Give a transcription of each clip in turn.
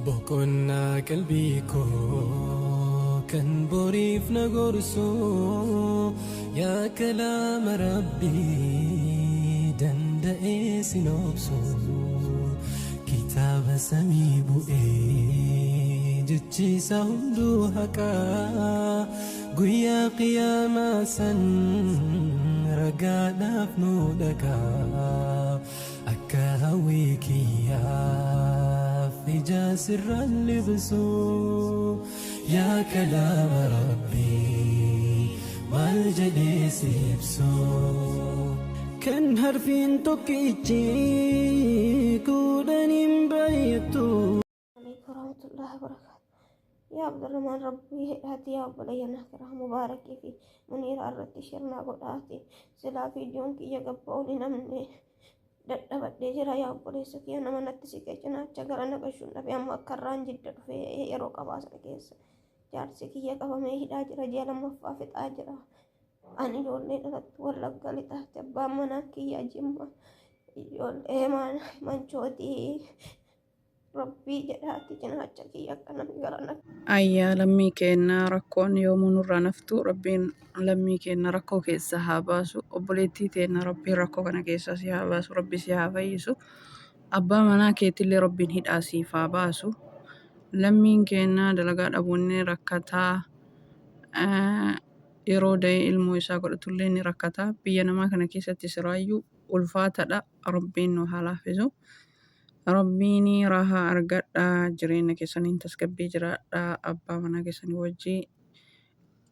Boqonnaa qalbii koo kan boriif na gorsu yaa kalaama rabbii danda'ee sin obsu kitaaba samii bu'ee jechiisa hunduu haqaa guyyaa qiyaamaa san ragaadhaaf nu dhaqaa akka hawwii kiyyaaf ija sirraan libsu yaa kalaama rabbii maal jedhee si ibsu kan harfiin tokkichi kudhaniin baay'attu. عليكم ورحمة الله وبركاته. يا عبد الرحمن ربي هاتي يا عبد الله كراه مبارك في منير الرتي شرنا قراتي سلا فيديون كي يقبوني نمني dadhabadhee jira yaa obboleessa kiyya nama natti siqee cinaacha gara naqashuun dhabe amma akkarraan jidda dhufee yeroo qabaasana keessa jaarsi kiyya qabamee hidhaa jira ji'a lammaffaa fixaa jira ani ijoollee dhalattu wallagga lixaatti abbaan manaa kiyya jimma ijoollee manchootii rabbii jedhaatti cinaacha kiyya akka namni gara naqu. Ayyaa lammii keenyaa rakkoon yoomuu nurraa naftu rabbiin lammii keenya rakkoo keessa haa baasu. Obboleettii teenya rabbiin rakkoo kana keessa si haa baasu. Rabbi si haa fayyisu. Abbaa manaa keetillee rabbiin hidhaa siif haa baasu. Lammiin keenya dalagaa dhabuun rakkataa yeroo da'ee ilmoo isaa godhatullee ni rakkataa. Biyya namaa kana keessatti siraayyuu ulfaataadha. Rabbiin nu haa laaffisu. Rabbiin rahaa argadhaa jireenya keessaniin tasgabbii jiraadhaa abbaa manaa keessanii wajjii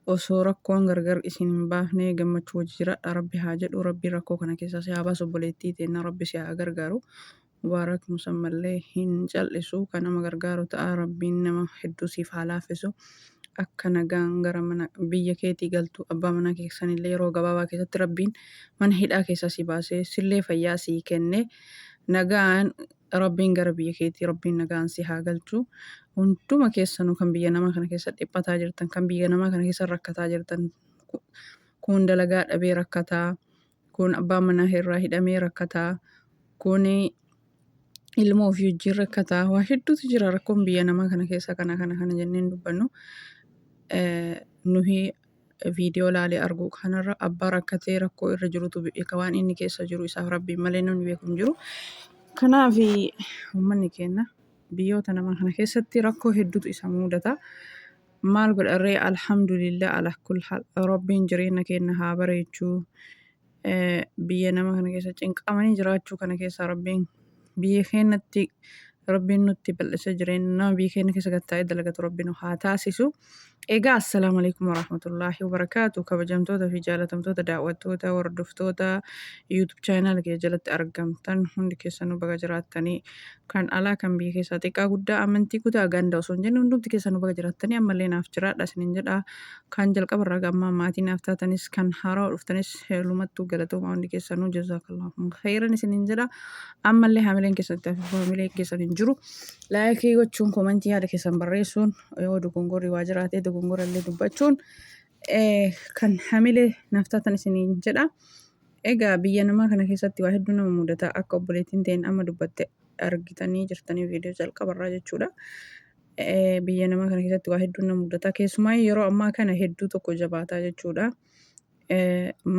osoo rakkoon gargar isin hin baafne gammachuu wajji jiraadhaa rabbi haa jedhu rabbi rakkoo kana keessaa si haa baasu obboleettii teenya rabbi si haa gargaaru mubaarak musammallee hin cal'isu kan nama gargaaru ta'a rabbiin nama hedduu siif haa laaffisu akka nagaan gara mana biyya keetii galtu abbaa manaa keessanillee yeroo gabaabaa keessatti rabbiin mana hidhaa keessaa si baasee sillee fayyaa sii kenne nagaan rabbiin gara biyya keetii rabbiin nagaan si haa galchu hunduma keessanuu kan biyya namaa kana keessa dhiphataa jirtan kan biyya namaa kana keessa rakkataa jirtan kun dalagaa dhabee rakkataa kun abbaa manaa irraa hidhamee rakkataa kun ilmoo ofii wajjin rakkataa waa hedduutu jira rakkoon biyya namaa kana keessa kana jenneen dubbannu nuhi viidiyoo laalee argu kanarra abbaa rakkatee rakkoo irra jirutu beeka waan inni keessa jiru isaaf rabbiin malee namni beeku hin jiru. Kanaaf uummanni keenya biyyoota namaa kana keessatti rakkoo hedduutu isa mudata. Maal godharree alhamdulillah ala kulli haal rabbiin jireenya keenya haa bareechuu. Biyya namaa kana keessa cinqamanii jiraachuu kana keessa rabbiin biyya keenyatti rabbiin nutti bal'isa jireenya nama biyya keenya keessa gattaa'ee dalagatu rabbiin haa taasisu. Egaa assalaamu alaikum warahmatullahi wabarakaatu kabajamtoota fi jaalatamtoota daawwattoota hordoftoota YouTube channel kee jalatti argamtan hundi keessanuu baga jiraattanii kan alaa kan biyya keessaa xiqqaa guddaa amantii kutaa ganda osoo hin jenne hundumti keessanuu baga jiraattanii ammallee naaf jiraadha isiniin jedha kan jalqabarraa gammaa maatii naaf taatanis kan haaraa dhuftanis heelumattuu galatooma hundi keessanuu jazaakallahu khairan isiniin jedha ammallee haamileen keessatti fi faamileen keessan hin jiru laayikii gochuun komentii yaada keessan barreessuun yoo dogongorri waa jiraatee dogongorallee dubbachuun kan haamilee naaf taatan isiniin jedha. Egaa biyya namaa kana keessatti waa hedduu nama mudata akka obboleettiin ta'een amma dubbatte argitanii jirtanii viidiyoo jalqabarraa jechuudha. Biyya namaa kana keessatti waa hedduu nama mudata keessumaa yeroo ammaa kana hedduu tokko jabaataa jechuudha.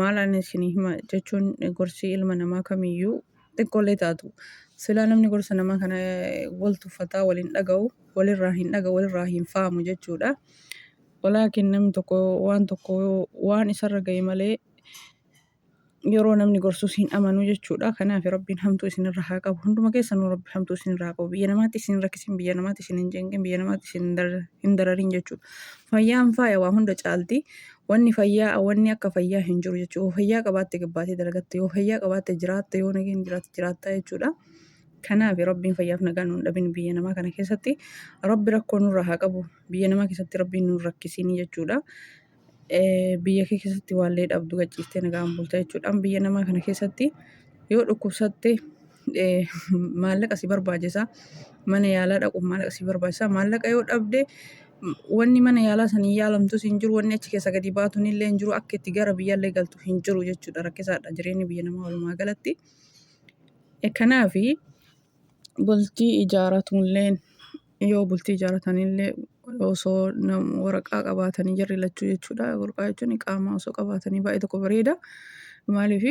Maal ani isinii hima jechuun gorsi ilma namaa kamiyyuu xiqqoollee taatu silaa namni gorsa namaa kana wal tuffataa waliin dhaga'u walirraa hin dhaga'u walirraa hin faamu jechuudha. Walaakin namni tokko waan isarra ga'e malee yeroo namni gorsus hin amanu jechuudha. Kanaaf rabbiin hamtuu isinirraa haa qabu. Hunduma keessanuu rabbi hamtuu isinirraa haa qabu. Biyya namaatti isin rakkisin, biyya namaatti isin hin jenqin, biyya namaatti isin hin dararin jechuudha. Fayyaan faaya waa hunda caalti. Wanni akka fayyaa hin jiru jechuudha. Yoo fayyaa qabaatte gabbaatee dalagatte, yoo fayyaa qabaatte jiraatte, yoo nageen jiraatta jechuudha. Kanaaf rabbiin fayyaaf nagaa nuun dhabin biyya namaa kana keessatti rabbi rakkoo nurraa haa qabu. Biyya namaa keessatti rabbiin nuun rakkisini jechuudha. Biyya kee keessatti waallee dhabdu gachiiftee nagaan bulta jechuudha. Biyya namaa kana keessatti yoo dhukkubsatte maallaqa si barbaachisa. Mana yaalaa dhaquuf maallaqa si barbaachisa. Maallaqa yoo dhabde wanni mana yaalaa sanii yaalamtus hin jiru wanni achi keessa gadi baatuun illee hin jiru akka itti gara biyyaallee galtu hin jiru jechuudha. Rakkisaadha jireenyi biyya namaa walumaa galatti. Kanaafi bultii ijaarratulleen yoo bultii ijaarratanillee osoo waraqaa qabaatanii jarri lachuu jechuudha. Waraqaa jechuun qaama osoo qabaatanii baay'ee tokko bareeda. Maaliif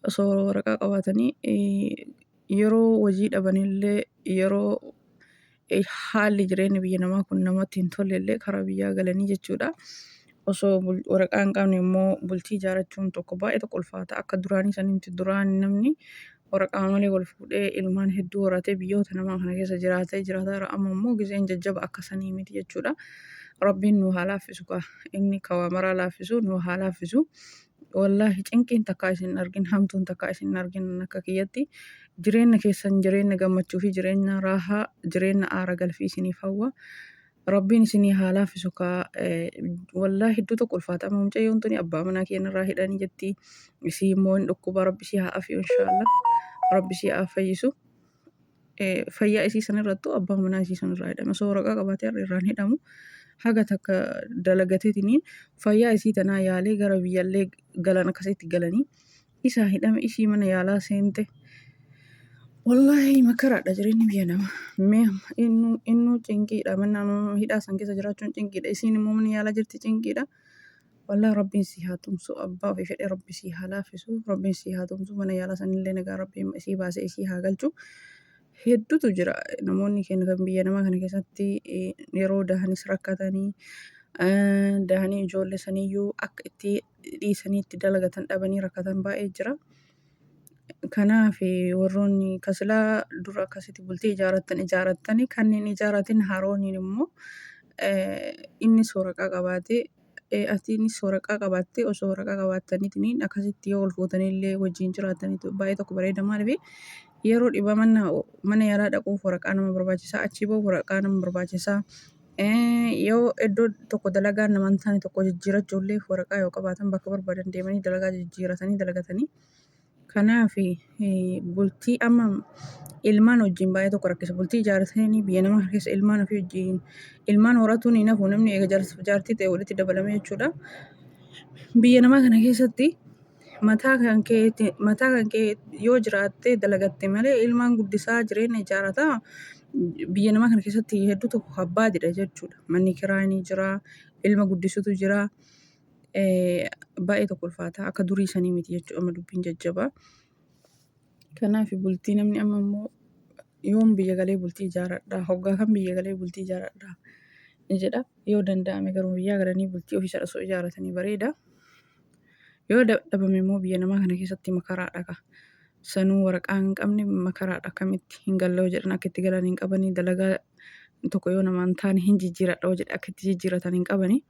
osoo waraqaa qabaatanii yeroo hojii dhabanillee yeroo haalli jireenya biyya namaa kun namatti hin tollellee karaa biyyaa galanii jechuudha. Osoo waraqaa hin qabne immoo bultii ijaarrachuun tokko baay'ee tokko ulfaata. Akka duraanii sanitti duraan namni waraqaa malee wal fuudhee ilmaan hedduu horatee biyyoota namaa kana keessa jiraatee jiraataa jira. Amma immoo giseen jajjaba akka sanii miti jechuudha. Rabbiin nu haa laaffisu kaa. Inni kawaa maraa laaffisu nu haa laaffisu. Wallaahi cinqiin takkaa isin argin, hamtuun takkaa isin argin akka kiyyatti jireenya keessan jireenya gammachuu fi jireenya raahaa jireenya aara galfii isiniif hawwa. Rabbiin isinii haa laaffisu kaa. Wallaahi hedduu tokko ulfaata. Amma mucayyoon tuni abbaa manaa keenyarraa hidhanii jetti. Isii immoo hin dhukkuba rabbi ishii haa afiyu inshaallah. Rabbi ishii haa fayyisu. Fayyaa isii sanirrattuu abbaa manaa isii sanirraa hidhame. Osoo waraqaa qabaatee irraan hidhamu haga takka dalagateetiniin fayyaa isii tanaa yaalee gara biyyallee galan akkasitti galanii isaa hidhame ishii mana yaalaa seente. Wallaahi makaraadha jireenyi biyya namaa. Mee innuu cinqiidha. Mana hidhaa san keessa jiraachuun cinqiidha. Isiin immoo mana yaalaa jirti cinqiidha. Wallaahi rabbiin si haa tumsu. Abbaa ofii fedhee rabbi si haa laaffisu. Rabbiin si haa tumsu. Mana yaalaa sanillee nagaa rabbiin isii baasee isii haa galchu. Hedduutu jira. Namoonni keenya kan biyya namaa kana keessatti yeroo dahanis rakkatanii dahanii ijoollee saniyyuu akka itti dhiisanii itti dalagatan dhabanii rakkatan baay'ee jira. Kanaaf warroonni kasilaa dura akkasitti bultii ijaarrattanii kanneen ijaarratin harooniin immoo innis waraqaa qabaatee atiinis waraqaa qabaattee osoo waraqaa qabaattaniitiin akkasitti yoo ol fuutanillee wajjin jiraataniitu baay'ee tokko bareeda. Maaliif yeroo dhibaman mana yaalaa dhaquuf waraqaa nama barbaachisaa, achii booda waraqaa nama barbaachisaa. Yoo iddoo tokko dalagaa nama hin taane tokko jijjiirrachuullee waraqaa yoo qabaatan bakka barbaadan deemanii dalagaa jijjiirratanii dalagatanii. Kanaaf bultii amma ilmaan wajjin baay'ee tokko rakkisa. Bultii ijaarratanii biyya namaa keessa ilmaan ofii wajjin ilmaan horatuun hin hafu namni eega jaartii ta'e walitti dabalame jechuudha. Biyya namaa kana keessatti mataa kan kee yoo jiraatte dalagatte malee ilmaan guddisaa jireenya ijaarrataa biyya namaa kana keessatti hedduu tokko kabbaadidha jechuudha. Manni kiraa ni jira, ilma guddisutu jira. Baay'ee tokko ulfaata. Akka durii sanii miti jechuudha. Amma dubbiin jajjabaa. Kanaaf bultii namni amma immoo yoom biyya galee bultii ijaarradhaa, hoggaa kan biyya galee bultii ijaarradhaa ni jedha. Yoo danda'ame garuu biyyaa galanii bultii ofii sadhasoo ijaarratanii bareeda. Yoo dhabame immoo biyya namaa kana keessatti makaraadha ka. Sanuu waraqaa hin qabne makaraadha. Akkamitti hin gallee jedhan akka itti galan hin qabanii dalagaa tokko yoo namaan taane hin jijjiiradha jedhe akka itti jijjiirratan hin qabanii.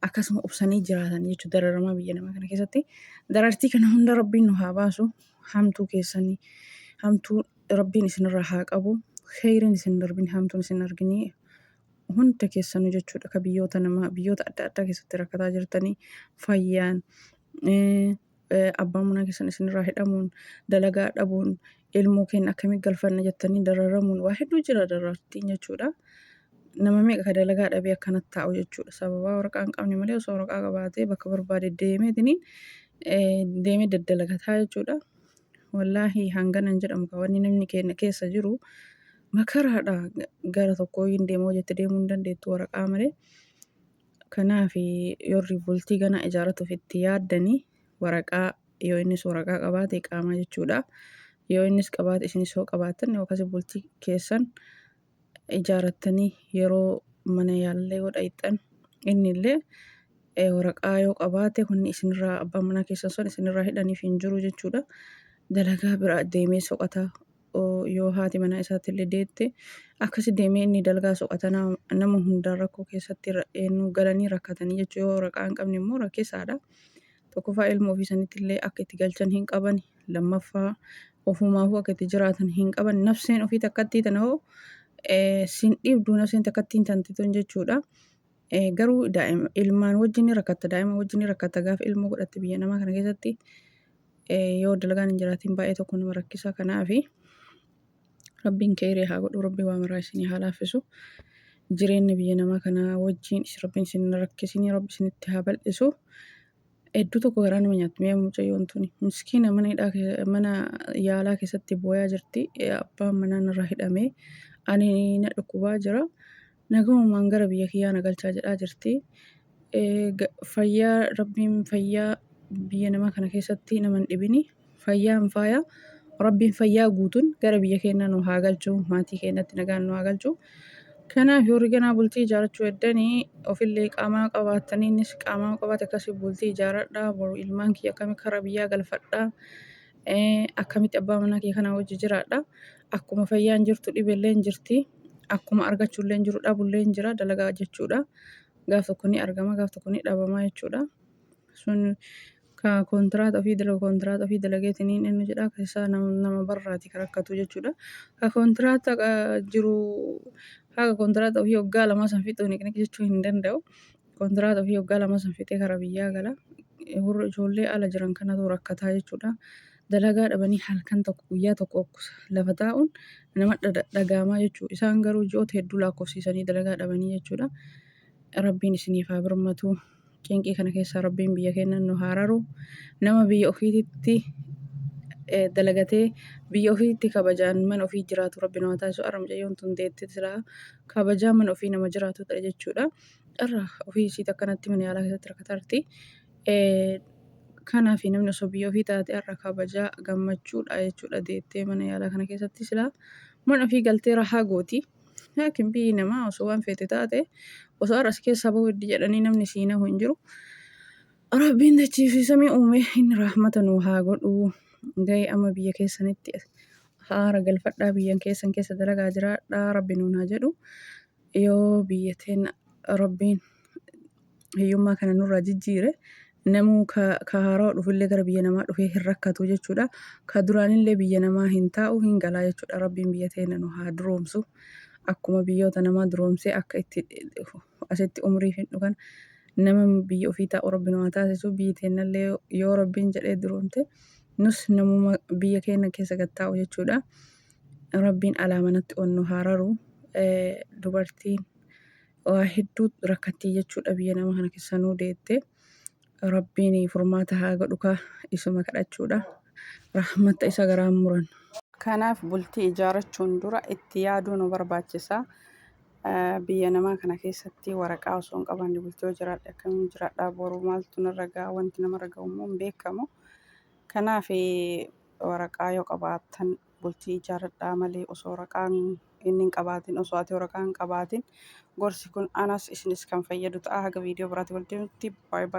Akkasuma obsanii jiraatan jechuudha dararamaa biyya namaa kana keessatti. Darartii kana hunda rabbiin nu haa baasu. Hamtuu keessanii hamtuu rabbiin isinirraa haa qabu. Kheyriin isin darbin hamtuun isin arginii hunda keessanuu jechuudha. Akka biyyoota adda addaa keessatti rakkataa jirtanii fayyaan abbaan manaa keessan isinirraa hidhamuun dalagaa dhabuun ilmoo keenya akkamitti galfanna jettanii dararamuun waa hedduu jira darartiin jechuudha. Nama meeqa ka dalagaa dhabee akkanatti taa'u jechuudha. Sababa waraqaa hin qabne malee osoo waraqaa qabaatee bakka barbaade deemee daddalagataa jechuudha. Wallaahi hangana hin jedhamu wanni namni keenya keessa jiru makaraadha. Gara tokkoo hin deemoo jette deemuu hin dandeettu waraqaa malee. Kanaaf yoorri bultii ganaa ijaarratuuf itti yaaddanii waraqaa yoo innis waraqaa qabaate qaamaa jechuudha. Yoo innis qabaate isinis yoo qabaattan yookaas bultii keessan ijaarrattanii yeroo mana yaallee yoo dhaqxan innillee waraqaa yoo qabaate hunni isinirraa abbaan manaa keessan sun isinirraa hidhaniif hin jiru jechuudha. Dalagaa biraa deemee soqata yoo haati manaa isaatti illee deette akkasi deemee inni dalagaa soqata nama hundaan rakkoo keessatti galanii rakkatanii jechuudha. Yoo waraqaa hin qabne immoo rakkisaadha. Tokkoffaa ilmoo ofii sanitti illee akka itti galchan hin qaban. Lammaffaa ofumaafuu akka itti jiraatan hin qaban. Nafseen ofii takkattii tana hoo sin dhiibduu nafseen takkattiin tantituun jechuudha. Garuu ilmaan wajjin rakkatta daa'ima wajjin rakkatta gaafa ilmoo godhatte biyya namaa kana keessatti yoo dalagaan hin jiraatin baay'ee tokko nama rakkisa. Kanaaf rabbiin kheyrii haa godhu. Rabbi waa maraa isinii haa laaffisu. Jireenya biyya namaa kana wajjin rabbiin isin rakkisinii rabbi isinitti haa bal'isu. Hedduu tokko garaa nama nyaatti mi'a mucayyoon tuni. Miskiina mana yaalaa keessatti booyaa jirti. Abbaan manaa irraa hidhamee ani na dhukkubaa jira. Nagahumaan gara biyya kiyyaa na galchaa jedhaa jirti. Fayyaa rabbiin fayyaa biyya namaa kana keessatti nama hin dhibini. Fayyaan faaya. Rabbiin fayyaa guutuun gara biyya keenya nu haa galchu. Maatii keenyatti nagaan nu haa galchu. Kanaaf yoo ganaa bultii ijaarrachuu eddanii ofillee qaamaa qabaatanii innis qaamaa qabaate akkasii bultii ijaaradhaa. Boru ilmaan kiyya akkamitti karaa biyyaa galfadhaa. Akkamitti abbaa manaa kiyya kanaa wajji jiraadha. Akkuma fayyaan jirtu dhibeellee hin jirti. Akkuma argachuullee hin jiru dhabullee hin jira dalagaa jechuudha. Gaaf tokko ni argama gaaf tokko ni dhabamaa jechuudha. Sun ka kontiraata ofii dalageetiin inni jedha keessaa nama barraati kan rakkatu jechuudha. Ka kontiraata jiru haga kontiraata ofii waggaa lamaa san fixuu jechuu hin danda'u. Kontiraata ofii waggaa lamaa san fixee karaa biyyaa gala. Ijoollee ala jiran kanatu rakkataa jechuudha. Dalagaa dhabanii halkan tokko guyyaa tokko lafa taa'uun nama dhagaamaa jechuudha. Isaan garuu ji'oota hedduu lakkoofsiisanii dalagaa dhabanii jechuudha. Rabbiin isiniif haa birmatu. Qeenqii kana keessaa rabbiin biyya keenya nu haa raaru. Nama biyya ofiitti dalagatee biyya ofiitti kabajaan mana ofii jiraatu rabbi nama taasisu. Arra mucayyoon tun deettee silaa kabajaan mana ofii nama jiraatu ta'e jechuudha. Arra ofii isiit akkanatti mana yaalaa keessatti rakkatarti. Kanaaf namni osoo biyya ofii taate har'a kabajaa gammachuudha jechuudha deettee mana yaalaa kana keessatti silaa mana ofii galtee rahaa gooti. Laakiin biyyi namaa osoo waan feete taate osoo har'a si keessaa bahuu jedhanii namni siinaa hin jiru. Rabbiin dachii fi samii uume inni rahmata nu haa godhu. Gahee amma biyya keessanitti haara galfadhaa biyyan keessan keessa dalagaa jiraadhaa rabbi nuun haa jedhu. Yoo biyya teenya rabbiin hiyyummaa kana nurraa jijjiire. Namuu ka haaraa dhufullee gara biyya namaa dhufee hin rakkatu jechuudha. Ka duraanillee biyya namaa hin taa'u hin galaa jechuudha. Rabbiin biyya teenya nu haa duroomsu. Akkuma biyyoota namaa duroomsee akka itti asitti umrii hin dhugan nama biyya ofii taa'u rabbi nu haa taasisu. Biyyi teenyallee yoo rabbiin jedhee duroomte nus namuma biyya keenya keessa gattaa'u jechuudha. Rabbiin alaa manatti onnu haa raaru. Dubartiin waa hedduu rakkattii jechuudha biyya namaa kana keessa nuu deette. Rabbiin furmaata haa godhu isuma kadhachuudha. Rahmata isa garaan muran. Kanaaf bultii ijaarrachuun dura itti yaaduu nu barbaachisa. Biyya namaa kana keessatti waraqaa osoo hin qabaanne bultii jiraadha akkamiin jiraadhaa boru maaltu narra ga'a wanti namarra ga'u immoo hin beekamu. Kanaaf waraqaa yoo qabaattan bultii ijaarradhaa malee osoo waraqaan inni hin qabaatin osoo ati waraqaa hin qabaatin gorsi kun anas isinis kan fayyadu ta'a haga viidiyoo biraatti wal deemnutti baay'ee.